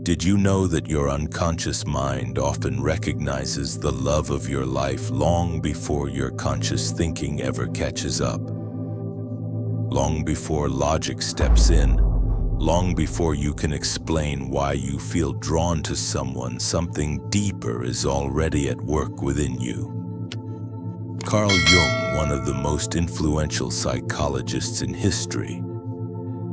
Did you know that your unconscious mind often recognizes the love of your life long before your conscious thinking ever catches up? Long before logic steps in, long before you can explain why you feel drawn to someone, something deeper is already at work within you. Carl Jung, one of the most influential psychologists in history,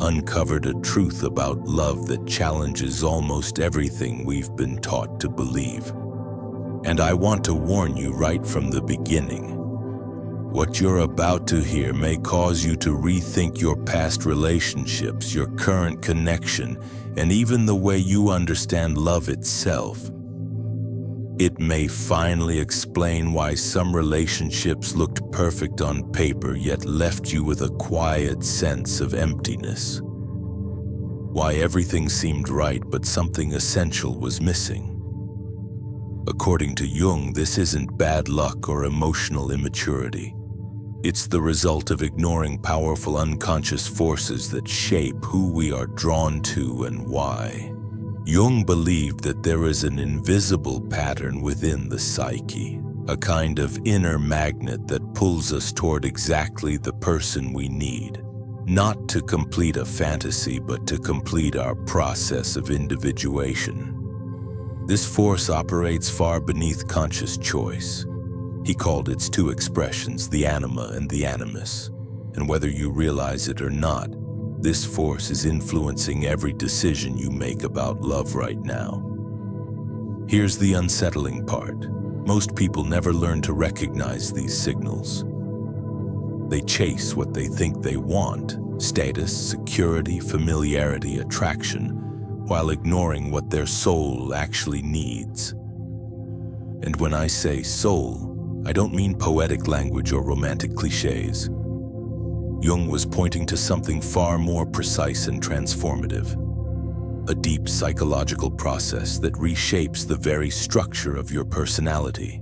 uncovered a truth about love that challenges almost everything we've been taught to believe. And I want to warn you right from the beginning. What you're about to hear may cause you to rethink your past relationships, your current connection, and even the way you understand love itself. It may finally explain why some relationships looked perfect on paper yet left you with a quiet sense of emptiness. Why everything seemed right but something essential was missing. According to Jung, this isn't bad luck or emotional immaturity. It's the result of ignoring powerful unconscious forces that shape who we are drawn to and why. Jung believed that there is an invisible pattern within the psyche, a kind of inner magnet that pulls us toward exactly the person we need, not to complete a fantasy, but to complete our process of individuation. This force operates far beneath conscious choice. He called its two expressions the anima and the animus, and whether you realize it or not, this force is influencing every decision you make about love right now. Here's the unsettling part. Most people never learn to recognize these signals. They chase what they think they want: status, security, familiarity, attraction, while ignoring what their soul actually needs. And when I say soul, I don't mean poetic language or romantic cliches. Jung was pointing to something far more precise and transformative, a deep psychological process that reshapes the very structure of your personality.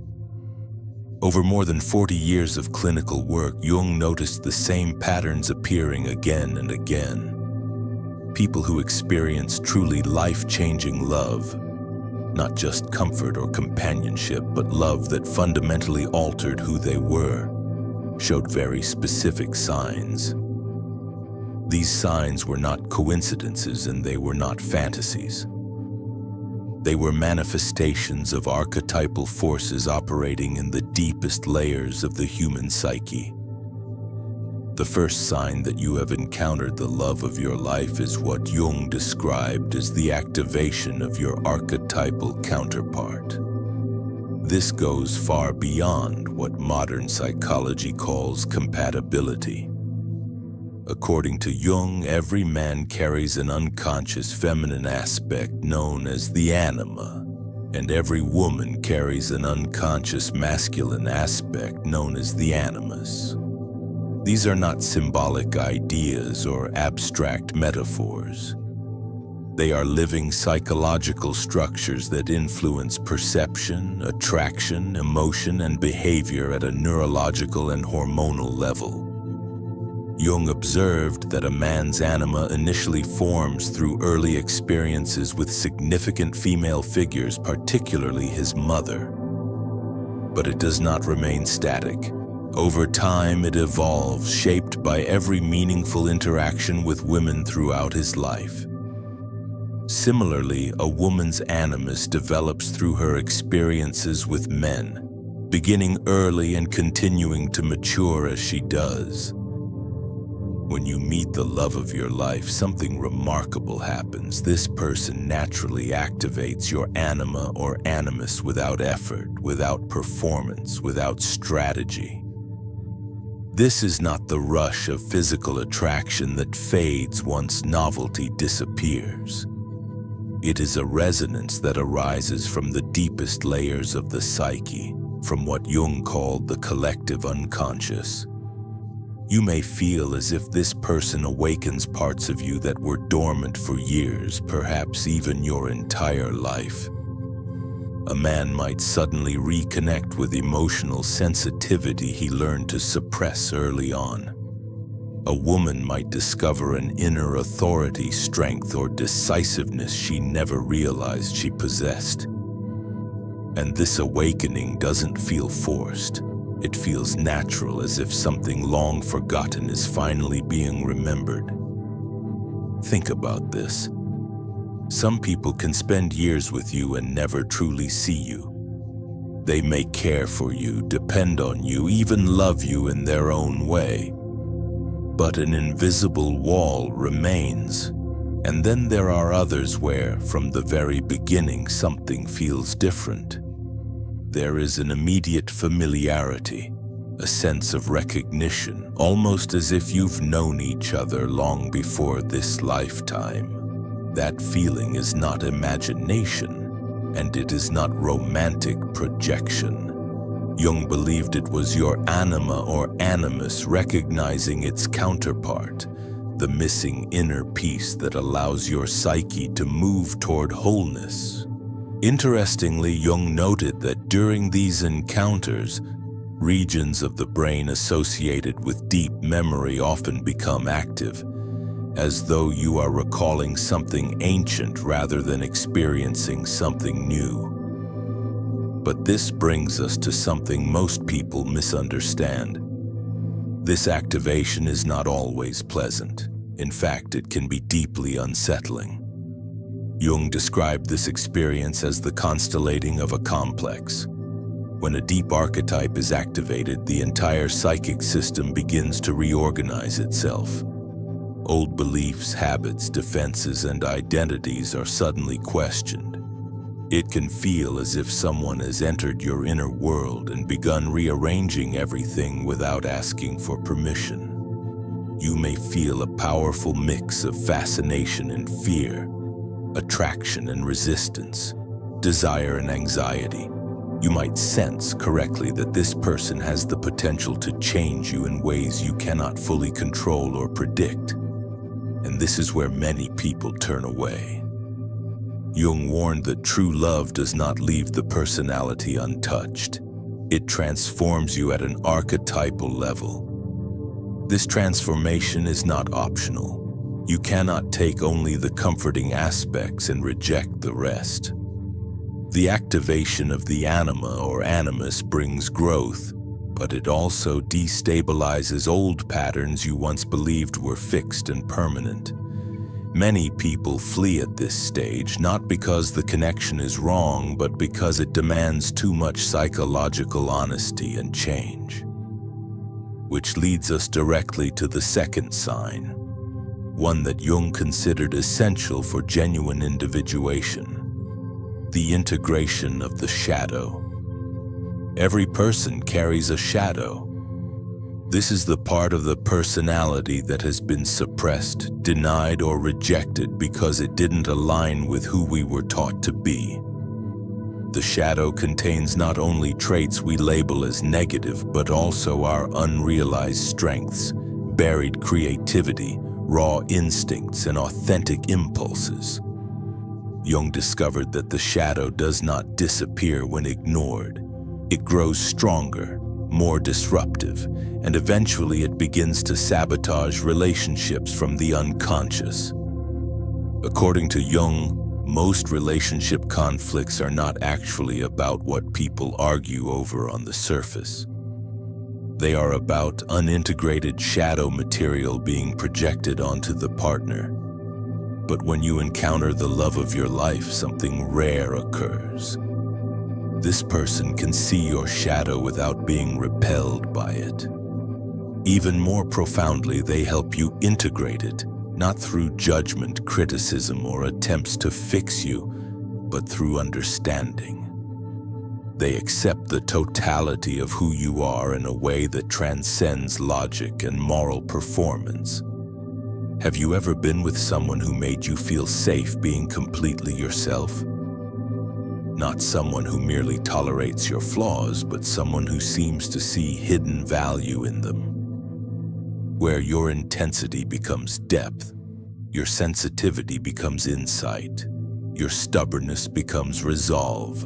Over more than 40 years of clinical work, Jung noticed the same patterns appearing again and again. People who experienced truly life-changing love, not just comfort or companionship, but love that fundamentally altered who they were, showed very specific signs. These signs were not coincidences, and they were not fantasies. They were manifestations of archetypal forces operating in the deepest layers of the human psyche. The first sign that you have encountered the love of your life is what Jung described as the activation of your archetypal counterpart. This goes far beyond what modern psychology calls compatibility. According to Jung, every man carries an unconscious feminine aspect known as the anima, and every woman carries an unconscious masculine aspect known as the animus. These are not symbolic ideas or abstract metaphors. They are living psychological structures that influence perception, attraction, emotion, and behavior at a neurological and hormonal level. Jung observed that a man's anima initially forms through early experiences with significant female figures, particularly his mother. But it does not remain static. Over time, it evolves, shaped by every meaningful interaction with women throughout his life. Similarly, a woman's animus develops through her experiences with men, beginning early and continuing to mature as she does. When you meet the love of your life, something remarkable happens. This person naturally activates your anima or animus without effort, without performance, without strategy. This is not the rush of physical attraction that fades once novelty disappears. It is a resonance that arises from the deepest layers of the psyche, from what Jung called the collective unconscious. You may feel as if this person awakens parts of you that were dormant for years, perhaps even your entire life. A man might suddenly reconnect with emotional sensitivity he learned to suppress early on. A woman might discover an inner authority, strength, or decisiveness she never realized she possessed. And this awakening doesn't feel forced. It feels natural, as if something long forgotten is finally being remembered. Think about this. Some people can spend years with you and never truly see you. They may care for you, depend on you, even love you in their own way. But an invisible wall remains. And then there are others where, from the very beginning, something feels different. There is an immediate familiarity, a sense of recognition, almost as if you've known each other long before this lifetime. That feeling is not imagination, and it is not romantic projection. Jung believed it was your anima or animus recognizing its counterpart, the missing inner piece that allows your psyche to move toward wholeness. Interestingly, Jung noted that during these encounters, regions of the brain associated with deep memory often become active, as though you are recalling something ancient rather than experiencing something new. But this brings us to something most people misunderstand. This activation is not always pleasant. In fact, it can be deeply unsettling. Jung described this experience as the constellating of a complex. When a deep archetype is activated, the entire psychic system begins to reorganize itself. Old beliefs, habits, defenses, and identities are suddenly questioned. It can feel as if someone has entered your inner world and begun rearranging everything without asking for permission. You may feel a powerful mix of fascination and fear, attraction and resistance, desire and anxiety. You might sense correctly that this person has the potential to change you in ways you cannot fully control or predict. And this is where many people turn away. Jung warned that true love does not leave the personality untouched. It transforms you at an archetypal level. This transformation is not optional. You cannot take only the comforting aspects and reject the rest. The activation of the anima or animus brings growth, but it also destabilizes old patterns you once believed were fixed and permanent. Many people flee at this stage, not because the connection is wrong, but because it demands too much psychological honesty and change. Which leads us directly to the second sign, one that Jung considered essential for genuine individuation: the integration of the shadow. Every person carries a shadow. This is the part of the personality that has been suppressed, denied, or rejected because it didn't align with who we were taught to be. The shadow contains not only traits we label as negative, but also our unrealized strengths, buried creativity, raw instincts, and authentic impulses. Jung discovered that the shadow does not disappear when ignored. It grows stronger, more disruptive, and eventually it begins to sabotage relationships from the unconscious. According to Jung, most relationship conflicts are not actually about what people argue over on the surface. They are about unintegrated shadow material being projected onto the partner. But when you encounter the love of your life, something rare occurs. This person can see your shadow without being repelled by it. Even more profoundly, they help you integrate it, not through judgment, criticism, or attempts to fix you, but through understanding. They accept the totality of who you are in a way that transcends logic and moral performance. Have you ever been with someone who made you feel safe being completely yourself? Not someone who merely tolerates your flaws, but someone who seems to see hidden value in them. Where your intensity becomes depth, your sensitivity becomes insight, your stubbornness becomes resolve.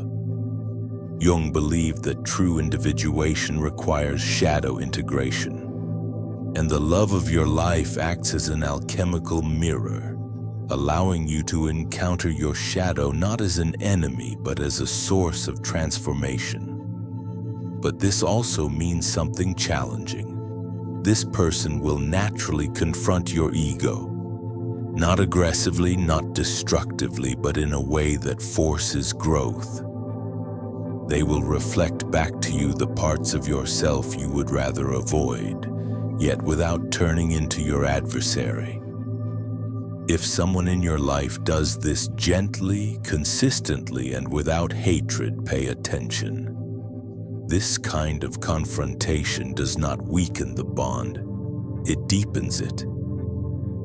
Jung believed that true individuation requires shadow integration. And the love of your life acts as an alchemical mirror, allowing you to encounter your shadow not as an enemy, but as a source of transformation. But this also means something challenging. This person will naturally confront your ego, not aggressively, not destructively, but in a way that forces growth. They will reflect back to you the parts of yourself you would rather avoid, yet without turning into your adversary. If someone in your life does this gently, consistently, and without hatred, pay attention. This kind of confrontation does not weaken the bond, it deepens it.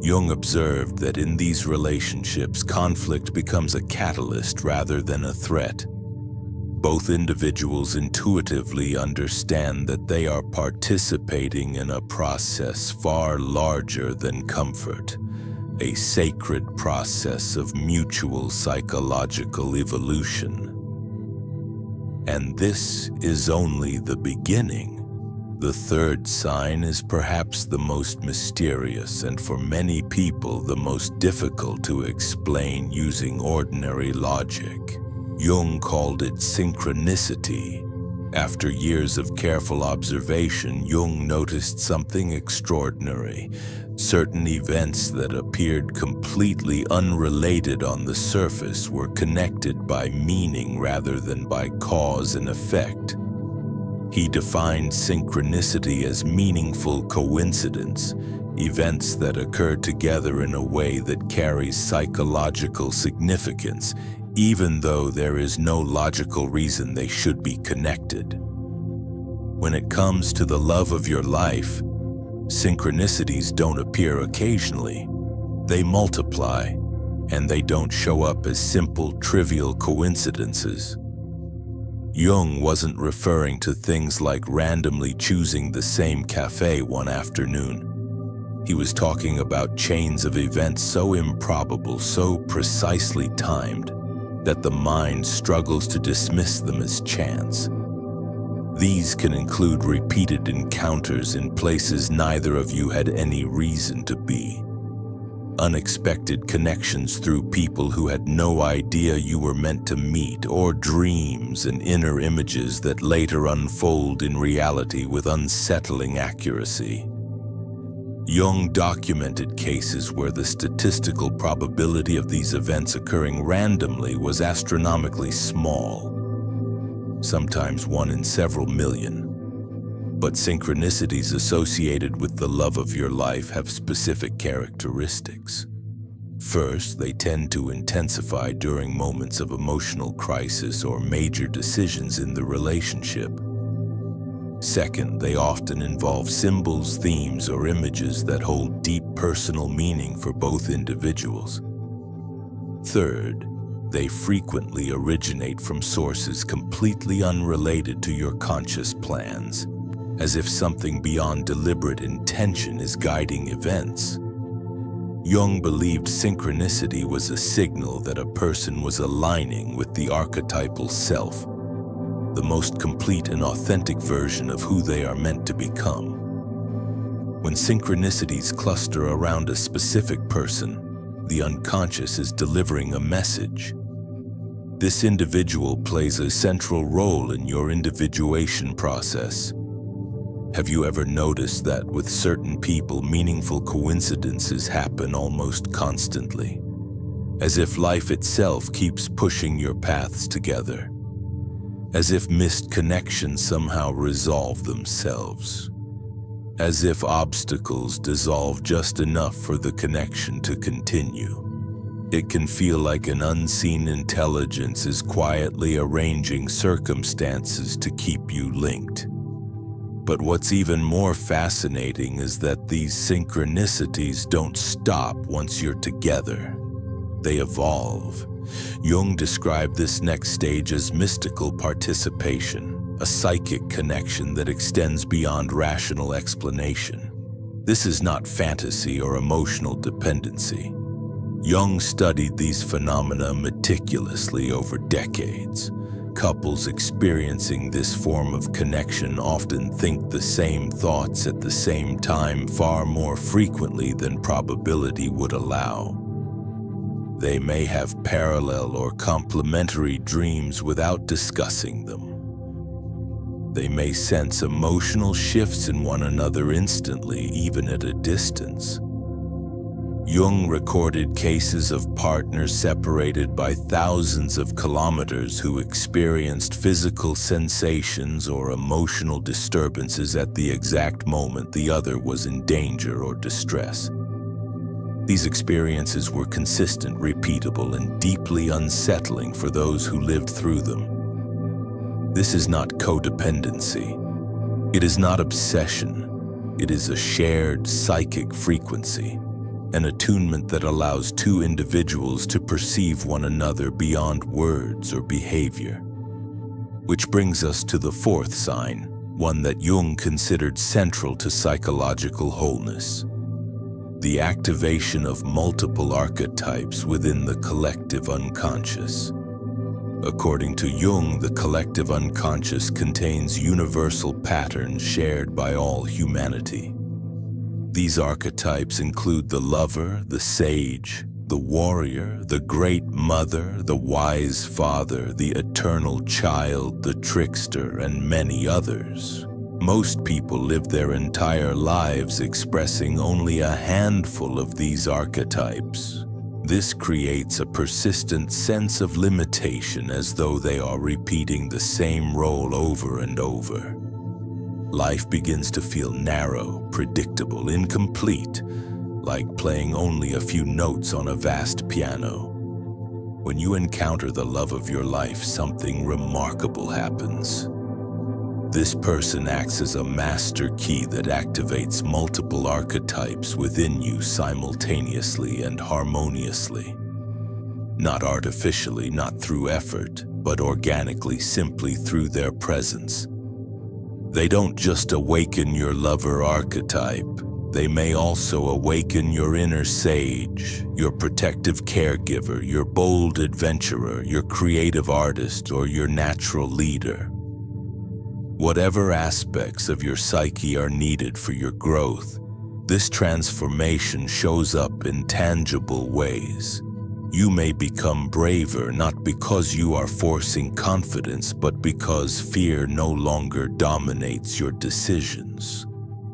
Jung observed that in these relationships, conflict becomes a catalyst rather than a threat. Both individuals intuitively understand that they are participating in a process far larger than comfort, a sacred process of mutual psychological evolution. And this is only the beginning. The third sign is perhaps the most mysterious and for many people the most difficult to explain using ordinary logic. Jung called it synchronicity. After years of careful observation, Jung noticed something extraordinary. Certain events that appeared completely unrelated on the surface were connected by meaning rather than by cause and effect. He defined synchronicity as meaningful coincidence, events that occur together in a way that carries psychological significance, even though there is no logical reason they should be connected. When it comes to the love of your life, synchronicities don't appear occasionally. They multiply, and they don't show up as simple, trivial coincidences. Jung wasn't referring to things like randomly choosing the same cafe one afternoon. He was talking about chains of events so improbable, so precisely timed, that the mind struggles to dismiss them as chance. These can include repeated encounters in places neither of you had any reason to be, unexpected connections through people who had no idea you were meant to meet, or dreams and inner images that later unfold in reality with unsettling accuracy. Jung documented cases where the statistical probability of these events occurring randomly was astronomically small, sometimes 1 in several million. But synchronicities associated with the love of your life have specific characteristics. First, they tend to intensify during moments of emotional crisis or major decisions in the relationship. Second, they often involve symbols, themes, or images that hold deep personal meaning for both individuals. Third, they frequently originate from sources completely unrelated to your conscious plans, as if something beyond deliberate intention is guiding events. Jung believed synchronicity was a signal that a person was aligning with the archetypal self, the most complete and authentic version of who they are meant to become. When synchronicities cluster around a specific person, the unconscious is delivering a message. This individual plays a central role in your individuation process. Have you ever noticed that with certain people, meaningful coincidences happen almost constantly, as if life itself keeps pushing your paths together, as if missed connections somehow resolve themselves, as if obstacles dissolve just enough for the connection to continue? It can feel like an unseen intelligence is quietly arranging circumstances to keep you linked. But what's even more fascinating is that these synchronicities don't stop once you're together. They evolve. Jung described this next stage as mystical participation, a psychic connection that extends beyond rational explanation. This is not fantasy or emotional dependency. Jung studied these phenomena meticulously over decades, Couples experiencing this form of connection often think the same thoughts at the same time far more frequently than probability would allow. They may have parallel or complementary dreams without discussing them. They may sense emotional shifts in one another instantly, even at a distance. Jung recorded cases of partners separated by thousands of kilometers who experienced physical sensations or emotional disturbances at the exact moment the other was in danger or distress. These experiences were consistent, repeatable, and deeply unsettling for those who lived through them. This is not codependency. It is not obsession. It is a shared psychic frequency, an attunement that allows two individuals to perceive one another beyond words or behavior. Which brings us to the fourth sign, one that Jung considered central to psychological wholeness: the activation of multiple archetypes within the collective unconscious. According to Jung, the collective unconscious contains universal patterns shared by all humanity. These archetypes include the lover, the sage, the warrior, the great mother, the wise father, the eternal child, the trickster, and many others. Most people live their entire lives expressing only a handful of these archetypes. This creates a persistent sense of limitation, as though they are repeating the same role over and over. Life begins to feel narrow, predictable, incomplete, like playing only a few notes on a vast piano. When you encounter the love of your life, something remarkable happens. This person acts as a master key that activates multiple archetypes within you simultaneously and harmoniously. Not artificially, not through effort, but organically, simply through their presence. They don't just awaken your lover archetype. They may also awaken your inner sage, your protective caregiver, your bold adventurer, your creative artist, or your natural leader. Whatever aspects of your psyche are needed for your growth, this transformation shows up in tangible ways. You may become braver not because you are forcing confidence, but because fear no longer dominates your decisions.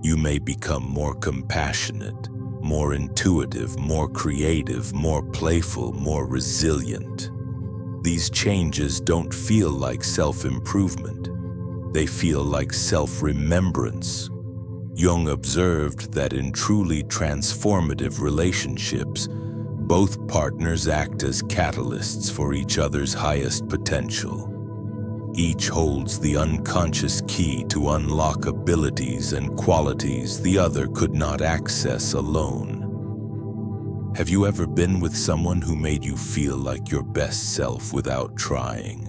You may become more compassionate, more intuitive, more creative, more playful, more resilient. These changes don't feel like self-improvement. They feel like self-remembrance. Jung observed that in truly transformative relationships, both partners act as catalysts for each other's highest potential. Each holds the unconscious key to unlock abilities and qualities the other could not access alone. Have you ever been with someone who made you feel like your best self without trying?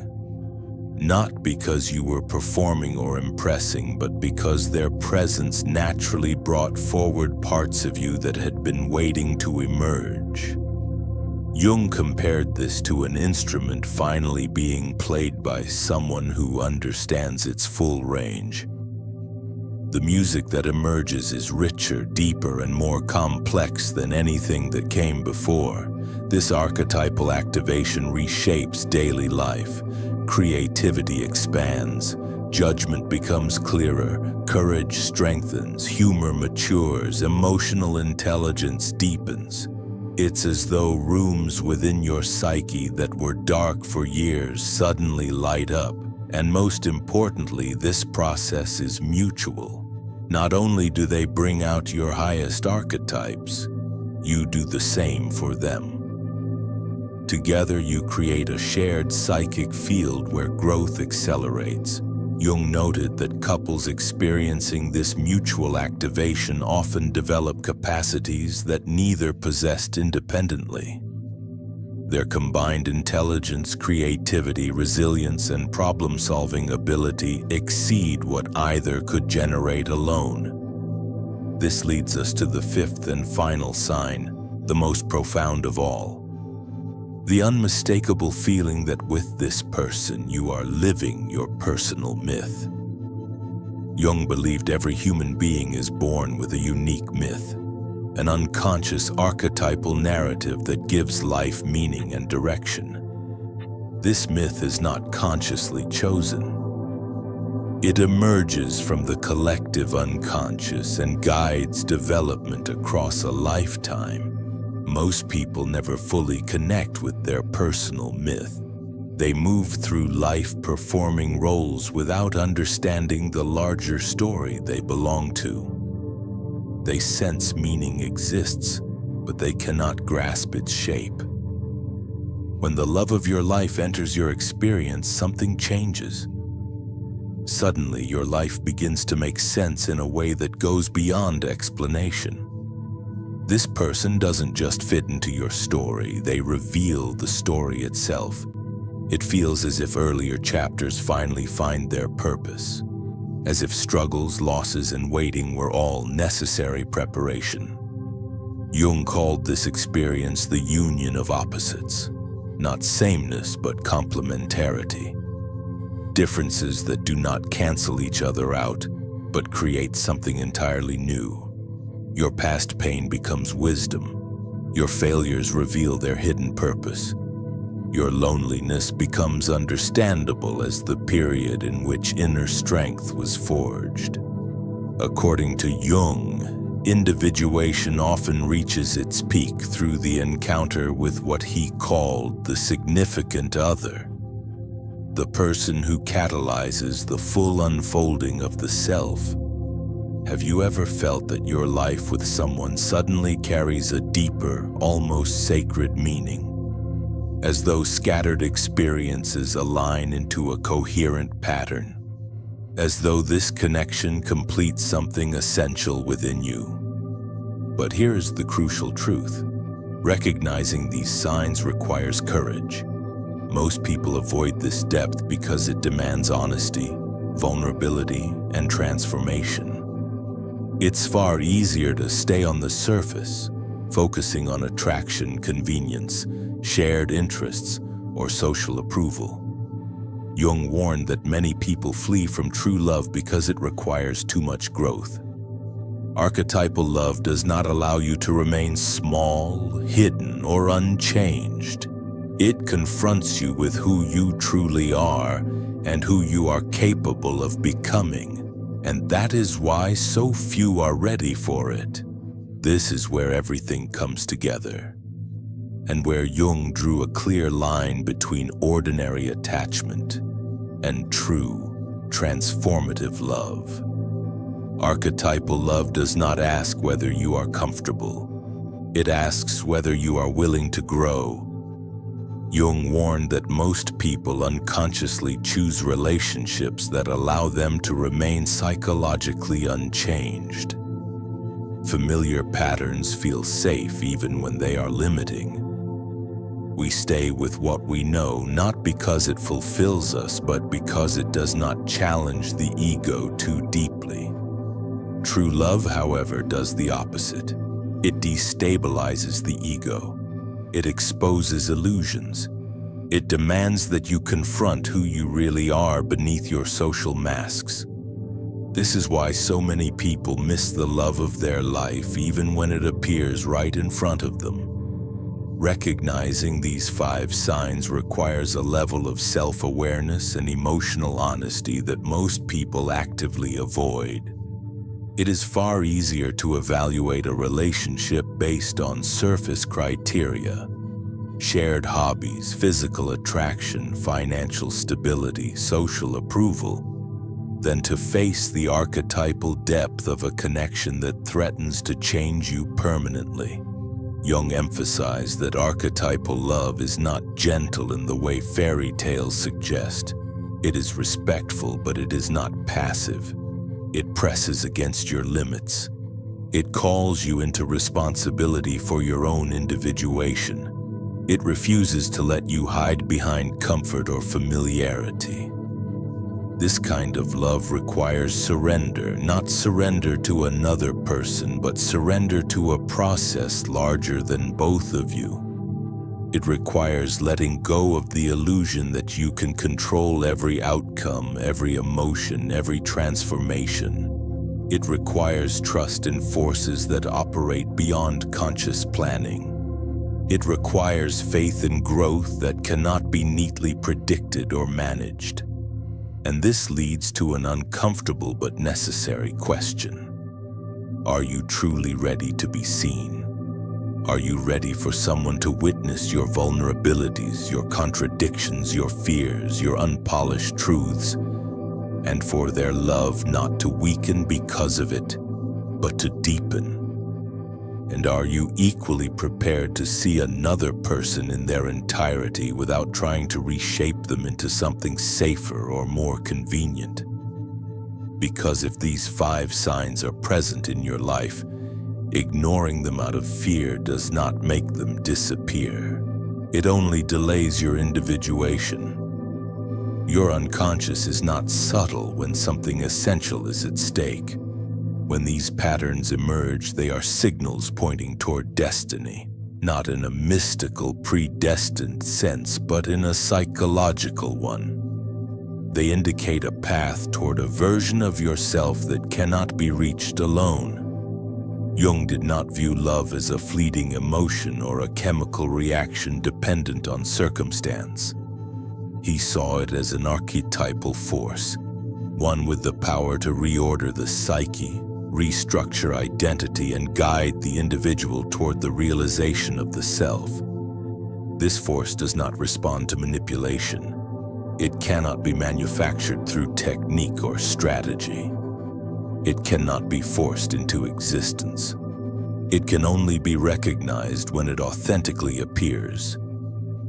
Not because you were performing or impressing, but because their presence naturally brought forward parts of you that had been waiting to emerge. Jung compared this to an instrument finally being played by someone who understands its full range. The music that emerges is richer, deeper, and more complex than anything that came before. This archetypal activation reshapes daily life. Creativity expands, judgment becomes clearer, courage strengthens, humor matures, emotional intelligence deepens. It's as though rooms within your psyche that were dark for years suddenly light up. And most importantly, this process is mutual. Not only do they bring out your highest archetypes, you do the same for them. Together you create a shared psychic field where growth accelerates. Jung noted that couples experiencing this mutual activation often develop capacities that neither possessed independently. Their combined intelligence, creativity, resilience, and problem-solving ability exceed what either could generate alone. This leads us to the fifth and final sign, the most profound of all. The unmistakable feeling that with this person you are living your personal myth. Jung believed every human being is born with a unique myth, an unconscious archetypal narrative that gives life meaning and direction. This myth is not consciously chosen. It emerges from the collective unconscious and guides development across a lifetime. Most people never fully connect with their personal myth. They move through life performing roles without understanding the larger story they belong to. They sense meaning exists, but they cannot grasp its shape. When the love of your life enters your experience, something changes. Suddenly, your life begins to make sense in a way that goes beyond explanation. This person doesn't just fit into your story, they reveal the story itself. It feels as if earlier chapters finally find their purpose, as if struggles, losses, and waiting were all necessary preparation. Jung called this experience the union of opposites, not sameness but complementarity. Differences that do not cancel each other out, but create something entirely new. Your past pain becomes wisdom. Your failures reveal their hidden purpose. Your loneliness becomes understandable as the period in which inner strength was forged. According to Jung, individuation often reaches its peak through the encounter with what he called the significant other, the person who catalyzes the full unfolding of the self. Have you ever felt that your life with someone suddenly carries a deeper, almost sacred meaning? As though scattered experiences align into a coherent pattern. As though this connection completes something essential within you. But here's the crucial truth. Recognizing these signs requires courage. Most people avoid this depth because it demands honesty, vulnerability, and transformation. It's far easier to stay on the surface, focusing on attraction, convenience, shared interests, or social approval. Jung warned that many people flee from true love because it requires too much growth. Archetypal love does not allow you to remain small, hidden, or unchanged. It confronts you with who you truly are and who you are capable of becoming. And that is why so few are ready for it. This is where everything comes together, and where Jung drew a clear line between ordinary attachment and true, transformative love. Archetypal love does not ask whether you are comfortable. It asks whether you are willing to grow. Jung warned that most people unconsciously choose relationships that allow them to remain psychologically unchanged. Familiar patterns feel safe even when they are limiting. We stay with what we know, not because it fulfills us, but because it does not challenge the ego too deeply. True love, however, does the opposite. It destabilizes the ego. It exposes illusions. It demands that you confront who you really are beneath your social masks. This is why so many people miss the love of their life even when it appears right in front of them. Recognizing these 5 signs requires a level of self-awareness and emotional honesty that most people actively avoid. It is far easier to evaluate a relationship based on surface criteria, shared hobbies, physical attraction, financial stability, social approval, than to face the archetypal depth of a connection that threatens to change you permanently. Jung emphasized that archetypal love is not gentle in the way fairy tales suggest. It is respectful, but it is not passive. It presses against your limits. It calls you into responsibility for your own individuation. It refuses to let you hide behind comfort or familiarity. This kind of love requires surrender, not surrender to another person, but surrender to a process larger than both of you. It requires letting go of the illusion that you can control every outcome, every emotion, every transformation. It requires trust in forces that operate beyond conscious planning. It requires faith in growth that cannot be neatly predicted or managed. And this leads to an uncomfortable but necessary question. Are you truly ready to be seen? Are you ready for someone to witness your vulnerabilities, your contradictions, your fears, your unpolished truths, and for their love not to weaken because of it, but to deepen? And are you equally prepared to see another person in their entirety without trying to reshape them into something safer or more convenient? Because if these 5 signs are present in your life, ignoring them out of fear does not make them disappear. It only delays your individuation. Your unconscious is not subtle when something essential is at stake. When these patterns emerge, they are signals pointing toward destiny, not in a mystical, predestined sense, but in a psychological one. They indicate a path toward a version of yourself that cannot be reached alone. Jung did not view love as a fleeting emotion or a chemical reaction dependent on circumstance. He saw it as an archetypal force, one with the power to reorder the psyche, restructure identity, and guide the individual toward the realization of the self. This force does not respond to manipulation. It cannot be manufactured through technique or strategy. It cannot be forced into existence. It can only be recognized when it authentically appears,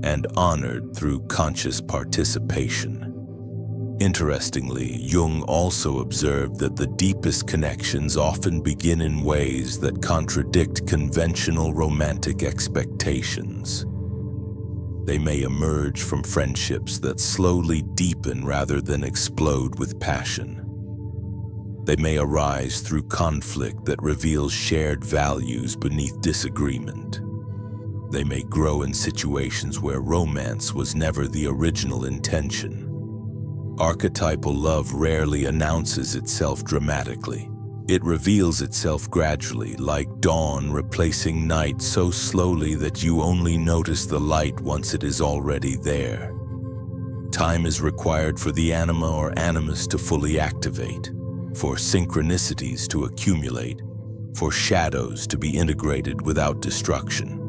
and honored through conscious participation. Interestingly, Jung also observed that the deepest connections often begin in ways that contradict conventional romantic expectations. They may emerge from friendships that slowly deepen rather than explode with passion. They may arise through conflict that reveals shared values beneath disagreement. They may grow in situations where romance was never the original intention. Archetypal love rarely announces itself dramatically. It reveals itself gradually, like dawn replacing night so slowly that you only notice the light once it is already there. Time is required for the anima or animus to fully activate, for synchronicities to accumulate, for shadows to be integrated without destruction,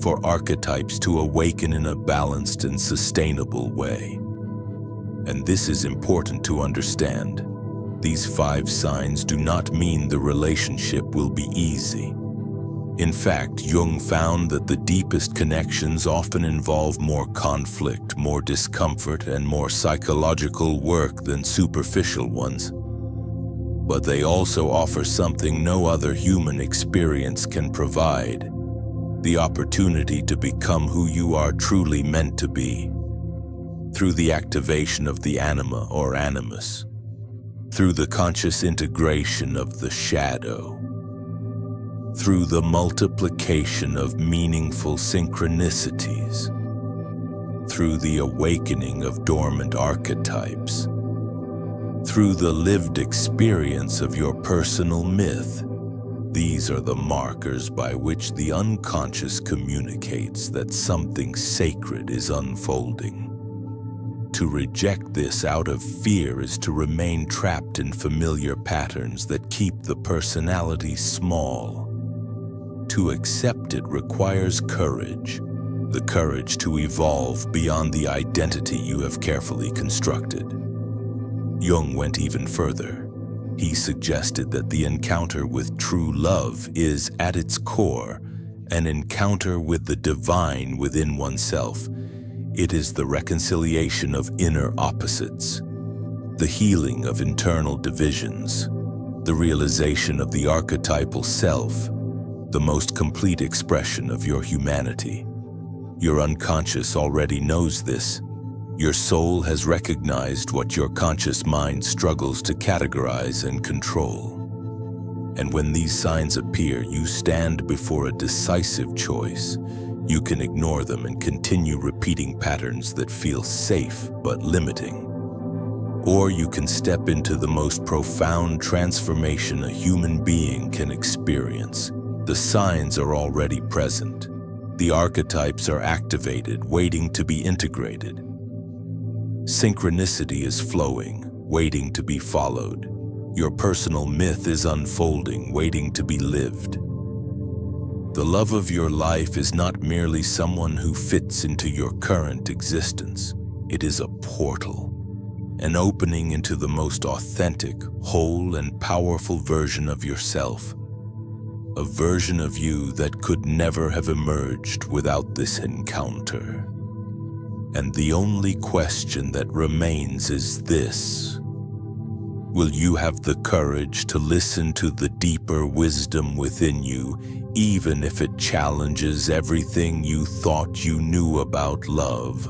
for archetypes to awaken in a balanced and sustainable way. And this is important to understand. These 5 signs do not mean the relationship will be easy. In fact, Jung found that the deepest connections often involve more conflict, more discomfort, and more psychological work than superficial ones. But they also offer something no other human experience can provide: the opportunity to become who you are truly meant to be, through the activation of the anima or animus, through the conscious integration of the shadow, through the multiplication of meaningful synchronicities, through the awakening of dormant archetypes, through the lived experience of your personal myth. These are the markers by which the unconscious communicates that something sacred is unfolding. To reject this out of fear is to remain trapped in familiar patterns that keep the personality small. To accept it requires courage, the courage to evolve beyond the identity you have carefully constructed. Jung went even further. He suggested that the encounter with true love is, at its core, an encounter with the divine within oneself. It is the reconciliation of inner opposites, the healing of internal divisions, the realization of the archetypal self, the most complete expression of your humanity. Your unconscious already knows this. Your soul has recognized what your conscious mind struggles to categorize and control. And when these signs appear, you stand before a decisive choice. You can ignore them and continue repeating patterns that feel safe but limiting. Or you can step into the most profound transformation a human being can experience. The signs are already present. The archetypes are activated, waiting to be integrated. Synchronicity is flowing, waiting to be followed. Your personal myth is unfolding, waiting to be lived. The love of your life is not merely someone who fits into your current existence. It is a portal, an opening into the most authentic, whole, and powerful version of yourself. A version of you that could never have emerged without this encounter. And the only question that remains is this: will you have the courage to listen to the deeper wisdom within you, even if it challenges everything you thought you knew about love?